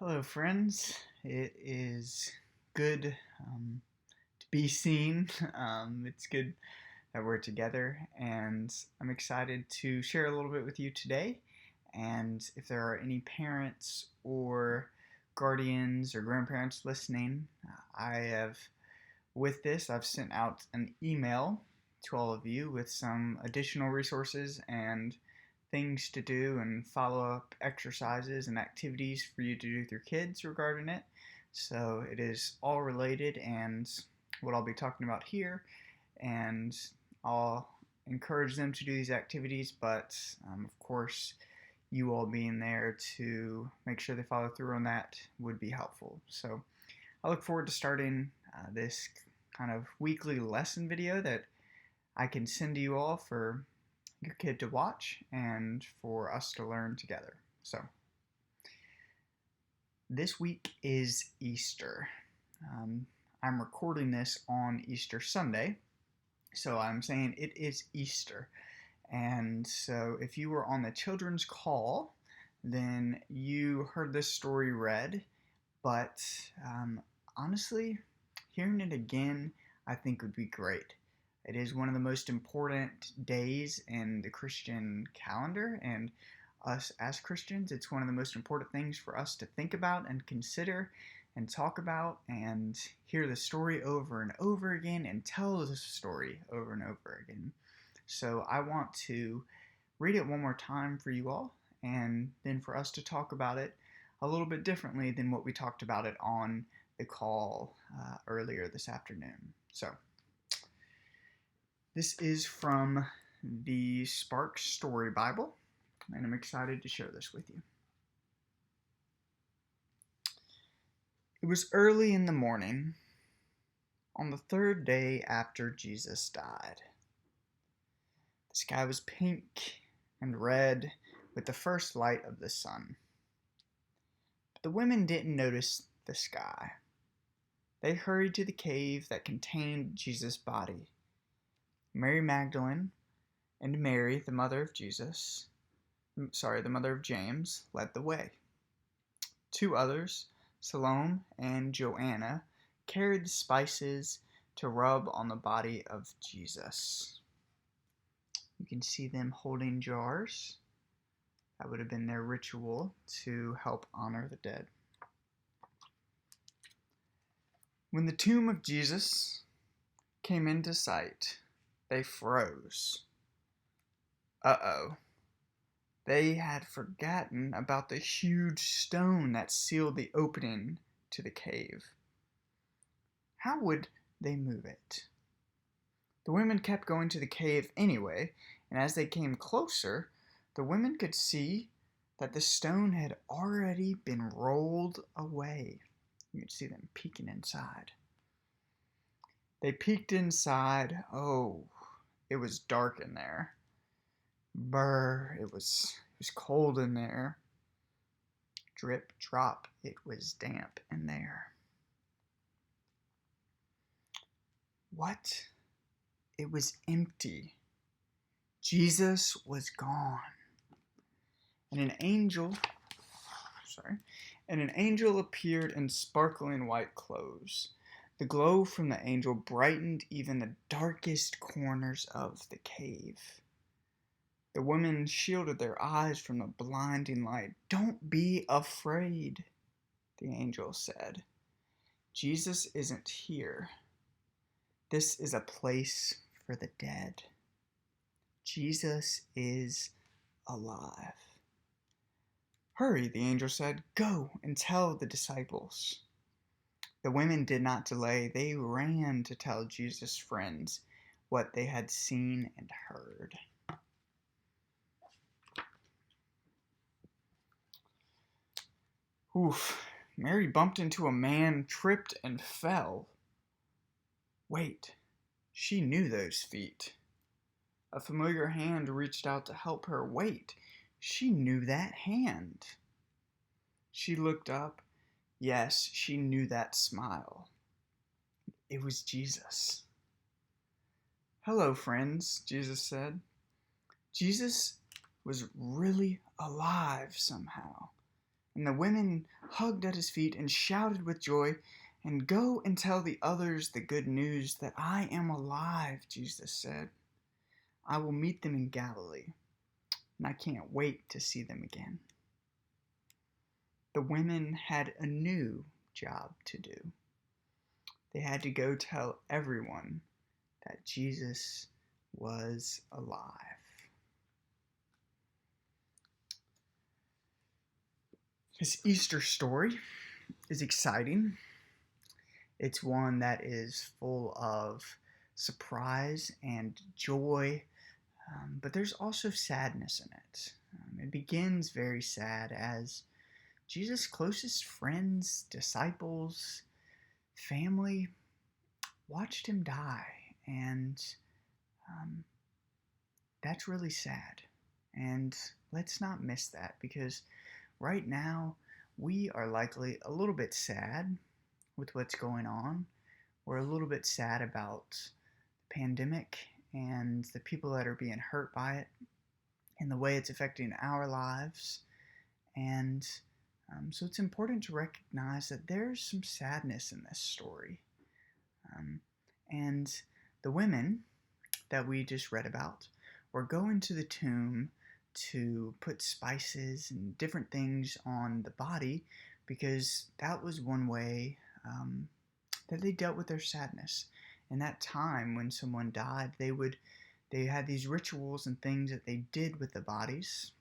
Hello, friends. It is good to be seen. It's good that we're together, and I'm excited to share a little bit with you today. And if there are any parents or guardians or grandparents listening, I've sent out an email to all of you with some additional resources and things to do and follow up exercises and activities for you to do with your kids regarding it. So it is all related and what I'll be talking about here, and I'll encourage them to do these activities, but of course, you all being there to make sure they follow through on that would be helpful. So I look forward to starting this kind of weekly lesson video that I can send to you all for your kid to watch and for us to learn together. So, this week is Easter. I'm recording this on Easter Sunday, so I'm saying it is Easter. And so, if you were on the children's call, then you heard this story read, but honestly, hearing it again, I think would be great. It is one of the most important days in the Christian calendar, and us as Christians, it's one of the most important things for us to think about and consider and talk about and hear the story over and over again and tell the story over and over again. So I want to read it one more time for you all, and then for us to talk about it a little bit differently than what we talked about it on the call earlier this afternoon. So, this is from the Spark Story Bible, and I'm excited to share this with you. It was early in the morning, on the third day after Jesus died. The sky was pink and red with the first light of the sun. But the women didn't notice the sky. They hurried to the cave that contained Jesus' body. Mary Magdalene and Mary, the mother of James, led the way. Two others, Salome and Joanna, carried the spices to rub on the body of Jesus. You can see them holding jars. That would have been their ritual to help honor the dead. When the tomb of Jesus came into sight, they froze. Uh-oh. They had forgotten about the huge stone that sealed the opening to the cave. How would they move it? The women kept going to the cave anyway, and as they came closer, the women could see that the stone had already been rolled away. You could see them peeking inside. They peeked inside. Oh, it was dark in there. Brr, it was cold in there. Drip, drop, it was damp in there. What? It was empty. Jesus was gone. And an angel appeared in sparkling white clothes. The glow from the angel brightened even the darkest corners of the cave. The women shielded their eyes from the blinding light. "Don't be afraid," the angel said. "Jesus isn't here. This is a place for the dead. Jesus is alive." "Hurry," the angel said. "Go and tell the disciples." The women did not delay. They ran to tell Jesus' friends what they had seen and heard. Oof, Mary bumped into a man, tripped, and fell. Wait, she knew those feet. A familiar hand reached out to help her. Wait, she knew that hand. She looked up. Yes, she knew that smile. It was Jesus. "Hello, friends," Jesus said. Jesus was really alive somehow. And the women hugged at his feet and shouted with joy, "And go and tell the others the good news that I am alive," Jesus said. "I will meet them in Galilee, and I can't wait to see them again." The women had a new job to do. They had to go tell everyone that Jesus was alive. His Easter story is exciting. It's one that is full of surprise and joy, but there's also sadness in it. It begins very sad as Jesus' closest friends, disciples, family watched him die, and that's really sad. And let's not miss that, because right now we are likely a little bit sad with what's going on. We're a little bit sad about the pandemic and the people that are being hurt by it and the way it's affecting our lives. And so it's important to recognize that there's some sadness in this story. And the women that we just read about were going to the tomb to put spices and different things on the body because that was one way that they dealt with their sadness. In that time when someone died, they had these rituals and things that they did with the bodies,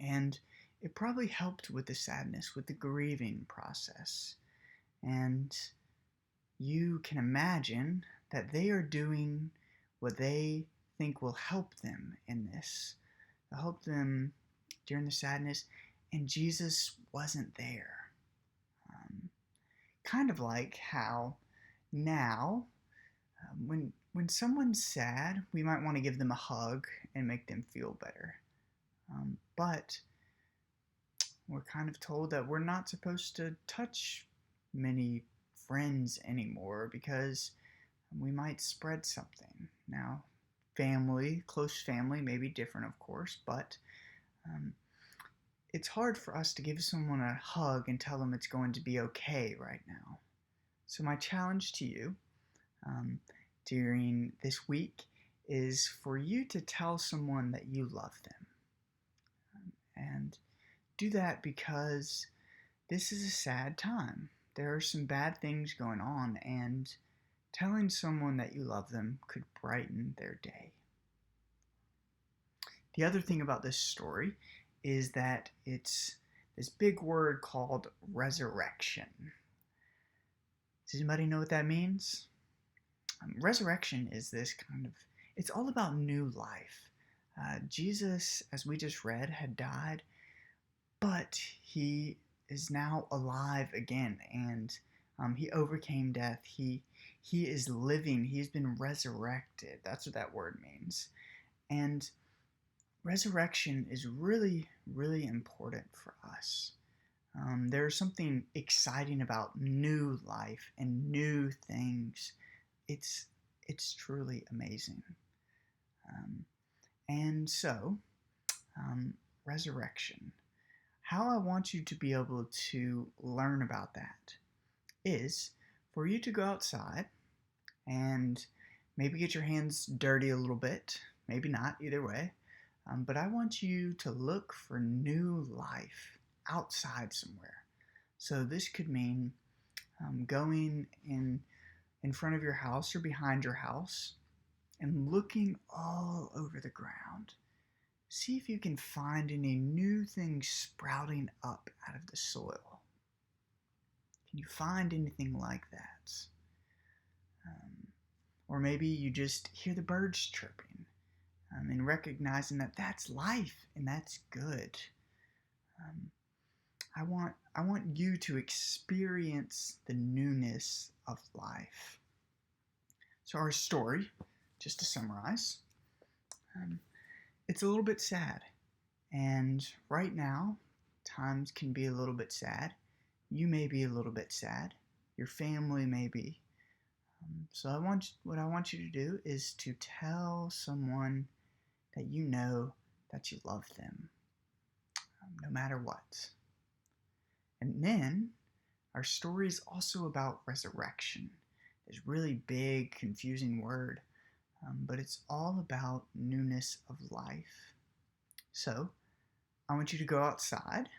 and it probably helped with the sadness, with the grieving process. And you can imagine that they are doing what they think will help them in this, help them during the sadness, and Jesus wasn't there. Kind of like how now, when someone's sad, we might want to give them a hug and make them feel better. But we're kind of told that we're not supposed to touch many friends anymore because we might spread something. Now, close family may be different, of course, but it's hard for us to give someone a hug and tell them it's going to be okay right now. So my challenge to you during this week is for you to tell someone that you love them. And do that because this is a sad time. There are some bad things going on, and telling someone that you love them could brighten their day. The other thing about this story is that it's this big word called resurrection. Does anybody know what that means? Resurrection is this it's all about new life. Jesus, as we just read, had died, but he is now alive again, and he overcame death. He is living. He's been resurrected. That's what that word means. And resurrection is really, really important for us. There's something exciting about new life and new things. It's truly amazing. And so, resurrection. How I want you to be able to learn about that is for you to go outside and maybe get your hands dirty a little bit, maybe not, either way. But I want you to look for new life outside somewhere. So this could mean going in front of your house or behind your house and looking all over the ground. See if you can find any new things sprouting up out of the soil. Can you find anything like that? Or maybe you just hear the birds chirping and recognizing that that's life and that's good. I want you to experience the newness of life. So our story, just to summarize, it's a little bit sad. And right now, times can be a little bit sad. You may be a little bit sad. Your family may be. So what I want you to do is to tell someone that you know that you love them, no matter what. And then our story is also about resurrection. This really big, confusing word, but it's all about newness of life. So I want you to go outside,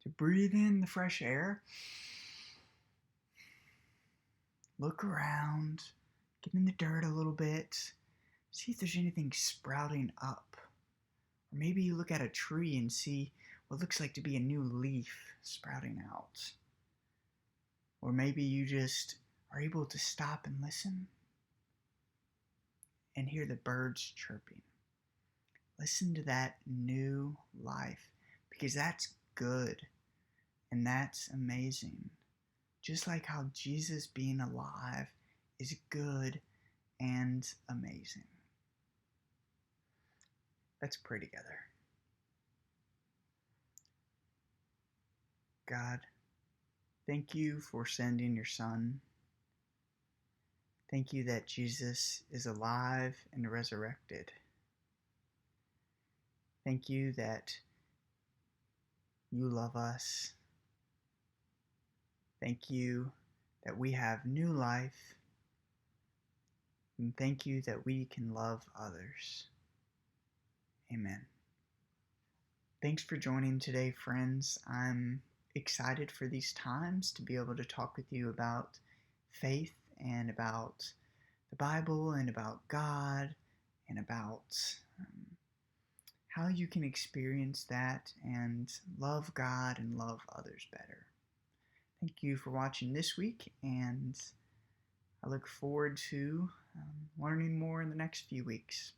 to breathe in the fresh air, look around, get in the dirt a little bit, see if there's anything sprouting up. Or maybe you look at a tree and see what looks like to be a new leaf sprouting out. Or maybe you just are able to stop and listen and hear the birds chirping. Listen to that new life, because that's good and that's amazing. Just like how Jesus being alive is good and amazing. Let's pray together. God, thank you for sending your Son. Thank you that Jesus is alive and resurrected. Thank you that you love us. Thank you that we have new life. And thank you that we can love others. Amen. Thanks for joining today, friends. I'm excited for these times to be able to talk with you about faith and about the Bible and about God and about how you can experience that and love God and love others better. Thank you for watching this week, and I look forward to learning more in the next few weeks.